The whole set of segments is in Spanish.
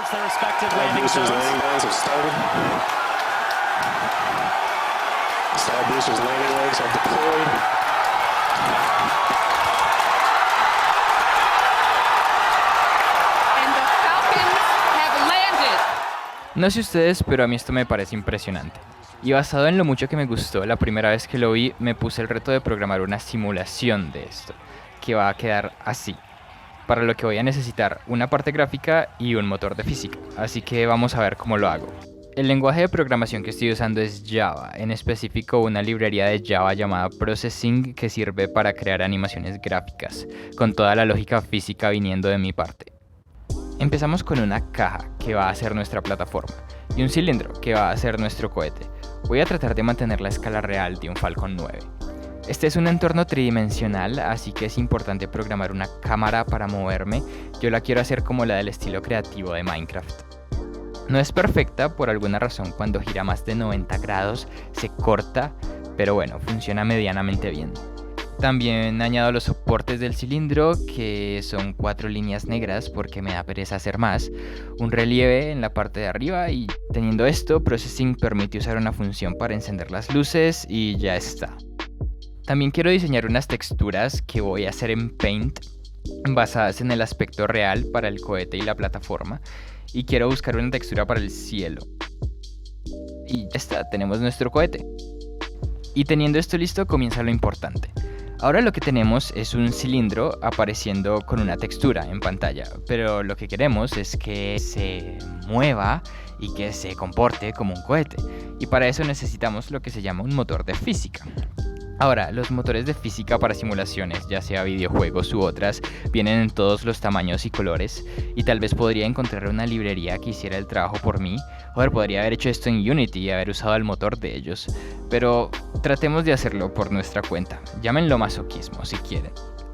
Once their respective landing Boosters' zones. landing legs have started. Star boosters' landing legs have deployed. And the Falcons have landed. No sé ustedes, pero a mí esto me parece impresionante. Y basado en lo mucho que me gustó, la primera vez que lo vi, me puse el reto de programar una simulación de esto, que va a quedar así. Para lo que voy a necesitar una parte gráfica y un motor de física, así que vamos a ver cómo lo hago. El lenguaje de programación que estoy usando es Java, en específico una librería de Java llamada Processing que sirve para crear animaciones gráficas, con toda la lógica física viniendo de mi parte. Empezamos con una caja que va a ser nuestra plataforma y un cilindro que va a ser nuestro cohete. Voy a tratar de mantener la escala real de un Falcon 9. Este es un entorno tridimensional, así que es importante programar una cámara para moverme. Yo la quiero hacer como la del estilo creativo de Minecraft. No es perfecta, por alguna razón cuando gira más de 90 grados se corta, pero bueno, funciona medianamente bien. También añado los soportes del cilindro, que son 4 líneas negras porque me da pereza hacer más, un relieve en la parte de arriba y teniendo esto, Processing permite usar una función para encender las luces y ya está. También quiero diseñar unas texturas que voy a hacer en Paint, basadas en el aspecto real para el cohete y la plataforma, y quiero buscar una textura para el cielo. Y ya está, tenemos nuestro cohete. Y teniendo esto listo comienza lo importante. Ahora lo que tenemos es un cilindro apareciendo con una textura en pantalla, pero lo que queremos es que se mueva y que se comporte como un cohete, y para eso necesitamos lo que se llama un motor de física. Ahora, los motores de física para simulaciones, ya sea videojuegos u otras, vienen en todos los tamaños y colores, y tal vez podría encontrar una librería que hiciera el trabajo por mí, o podría haber hecho esto en Unity y haber usado el motor de ellos, pero tratemos de hacerlo por nuestra cuenta, llámenlo masoquismo si quieren.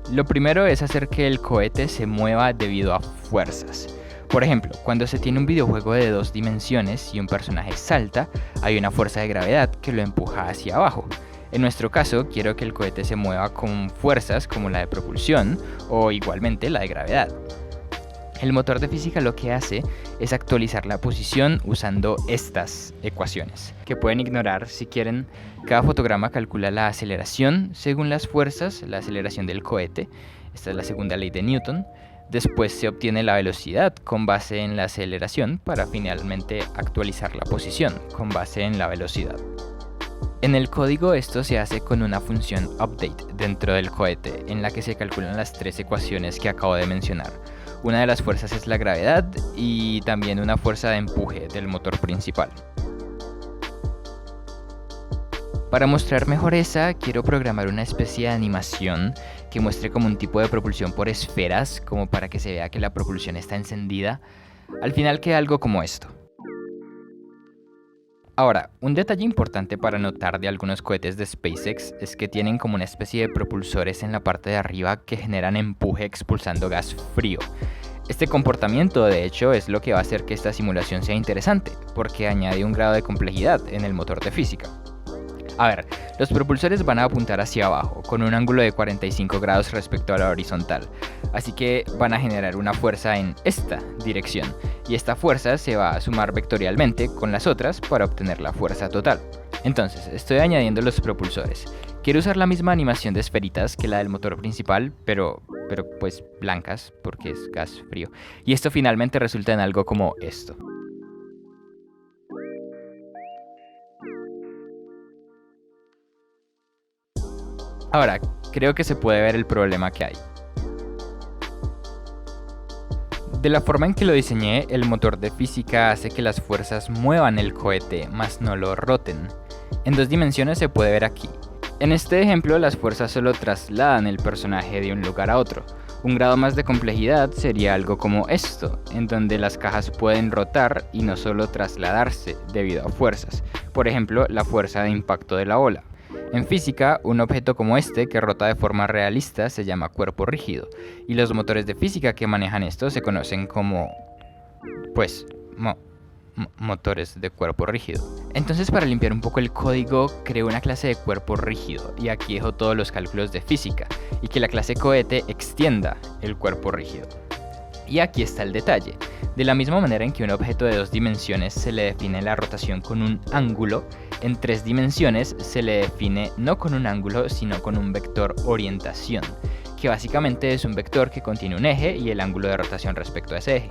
Lo primero es hacer que el cohete se mueva debido a fuerzas. Por ejemplo, cuando se tiene un videojuego de 2 dimensiones y un personaje salta, hay una fuerza de gravedad que lo empuja hacia abajo. En nuestro caso, quiero que el cohete se mueva con fuerzas como la de propulsión o igualmente la de gravedad. El motor de física lo que hace es actualizar la posición usando estas ecuaciones, que pueden ignorar si quieren. Cada fotograma calcula la aceleración según las fuerzas, la aceleración del cohete. Esta es la segunda ley de Newton. Después se obtiene la velocidad con base en la aceleración para finalmente actualizar la posición con base en la velocidad. En el código esto se hace con una función update dentro del cohete, en la que se calculan las 3 ecuaciones que acabo de mencionar. Una de las fuerzas es la gravedad y también una fuerza de empuje del motor principal. Para mostrar mejor esa, quiero programar una especie de animación que muestre como un tipo de propulsión por esferas, como para que se vea que la propulsión está encendida. Al final queda algo como esto. Ahora, un detalle importante para notar de algunos cohetes de SpaceX es que tienen como una especie de propulsores en la parte de arriba que generan empuje expulsando gas frío. Este comportamiento, de hecho, es lo que va a hacer que esta simulación sea interesante, porque añade un grado de complejidad en el motor de física. A ver, los propulsores van a apuntar hacia abajo, con un ángulo de 45 grados respecto a la horizontal, así que van a generar una fuerza en esta dirección, y esta fuerza se va a sumar vectorialmente con las otras para obtener la fuerza total. Entonces, estoy añadiendo los propulsores. Quiero usar la misma animación de esferitas que la del motor principal, pero pues blancas, porque es gas frío, y esto finalmente resulta en algo como esto. Ahora, creo que se puede ver el problema que hay. De la forma en que lo diseñé, el motor de física hace que las fuerzas muevan el cohete, mas no lo roten. En 2 dimensiones se puede ver aquí. En este ejemplo, las fuerzas solo trasladan el personaje de un lugar a otro. Un grado más de complejidad sería algo como esto, en donde las cajas pueden rotar y no solo trasladarse debido a fuerzas. Por ejemplo, la fuerza de impacto de la ola. En física, un objeto como este que rota de forma realista se llama cuerpo rígido, y los motores de física que manejan esto se conocen como, motores de cuerpo rígido. Entonces, para limpiar un poco el código, creo una clase de cuerpo rígido, y aquí dejo todos los cálculos de física, y que la clase cohete extienda el cuerpo rígido. Y aquí está el detalle. De la misma manera en que un objeto de 2 dimensiones se le define la rotación con un ángulo, en 3 dimensiones se le define no con un ángulo, sino con un vector orientación, que básicamente es un vector que contiene un eje y el ángulo de rotación respecto a ese eje.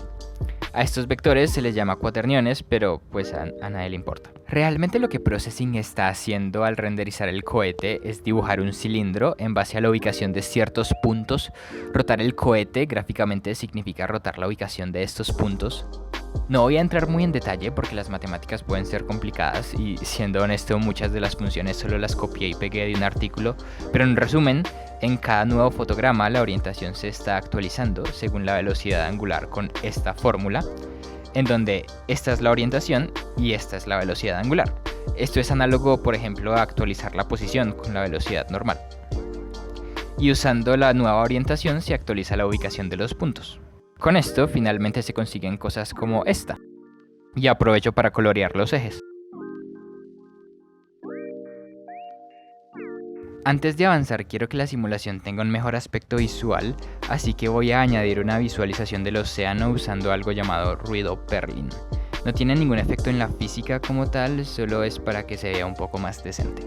A estos vectores se les llama cuaterniones, pero pues a nadie le importa. Realmente lo que Processing está haciendo al renderizar el cohete es dibujar un cilindro en base a la ubicación de ciertos puntos. Rotar el cohete gráficamente significa rotar la ubicación de estos puntos. No voy a entrar muy en detalle porque las matemáticas pueden ser complicadas y, siendo honesto, muchas de las funciones solo las copié y pegué de un artículo, pero en resumen, en cada nuevo fotograma la orientación se está actualizando según la velocidad angular con esta fórmula, en donde esta es la orientación y esta es la velocidad angular. Esto es análogo, por ejemplo, a actualizar la posición con la velocidad normal. Y usando la nueva orientación se actualiza la ubicación de los puntos. Con esto finalmente se consiguen cosas como esta. Y aprovecho para colorear los ejes. Antes de avanzar quiero que la simulación tenga un mejor aspecto visual, así que voy a añadir una visualización del océano usando algo llamado ruido Perlin. No tiene ningún efecto en la física como tal, solo es para que se vea un poco más decente.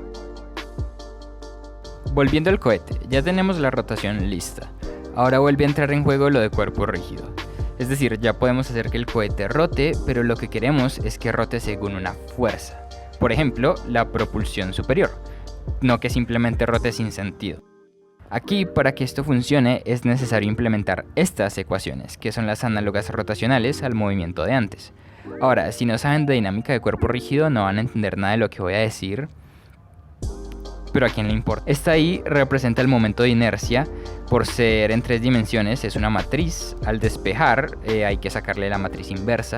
Volviendo al cohete, ya tenemos la rotación lista. Ahora vuelve a entrar en juego lo de cuerpo rígido. Es decir, ya podemos hacer que el cohete rote, pero lo que queremos es que rote según una fuerza. Por ejemplo, la propulsión superior. No que simplemente rote sin sentido. Aquí, para que esto funcione, es necesario implementar estas ecuaciones, que son las análogas rotacionales al movimiento de antes. Ahora, si no saben de dinámica de cuerpo rígido, no van a entender nada de lo que voy a decir, pero a quién le importa. Esta I representa el momento de inercia. Por ser en 3 dimensiones es una matriz. Al despejar hay que sacarle la matriz inversa.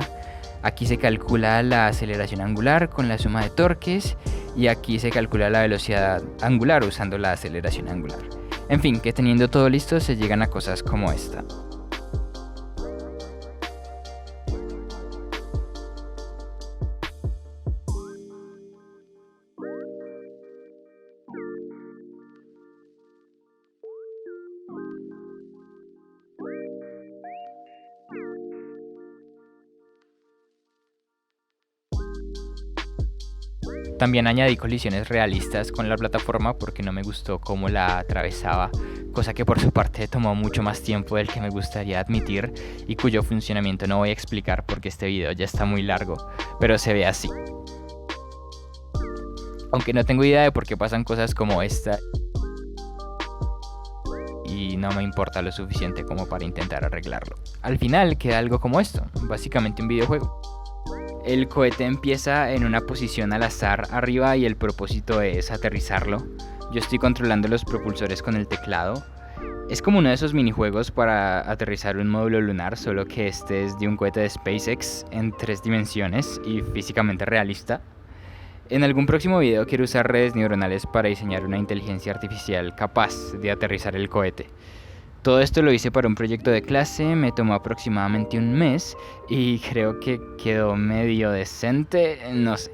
Aquí se calcula la aceleración angular con la suma de torques y aquí se calcula la velocidad angular usando la aceleración angular. En fin, que teniendo todo listo se llegan a cosas como esta. También añadí colisiones realistas con la plataforma porque no me gustó cómo la atravesaba, cosa que por su parte tomó mucho más tiempo del que me gustaría admitir y cuyo funcionamiento no voy a explicar porque este video ya está muy largo, pero se ve así. Aunque no tengo idea de por qué pasan cosas como esta y no me importa lo suficiente como para intentar arreglarlo. Al final queda algo como esto, básicamente un videojuego. El cohete empieza en una posición al azar arriba y el propósito es aterrizarlo. Yo estoy controlando los propulsores con el teclado. Es como uno de esos minijuegos para aterrizar un módulo lunar, solo que este es de un cohete de SpaceX en 3 dimensiones y físicamente realista. En algún próximo video quiero usar redes neuronales para diseñar una inteligencia artificial capaz de aterrizar el cohete. Todo esto lo hice para un proyecto de clase, me tomó aproximadamente un mes y creo que quedó medio decente, no sé.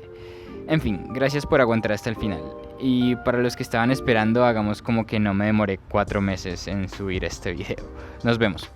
En fin, gracias por aguantar hasta el final. Y para los que estaban esperando, hagamos como que no me demoré 4 meses en subir este video. Nos vemos.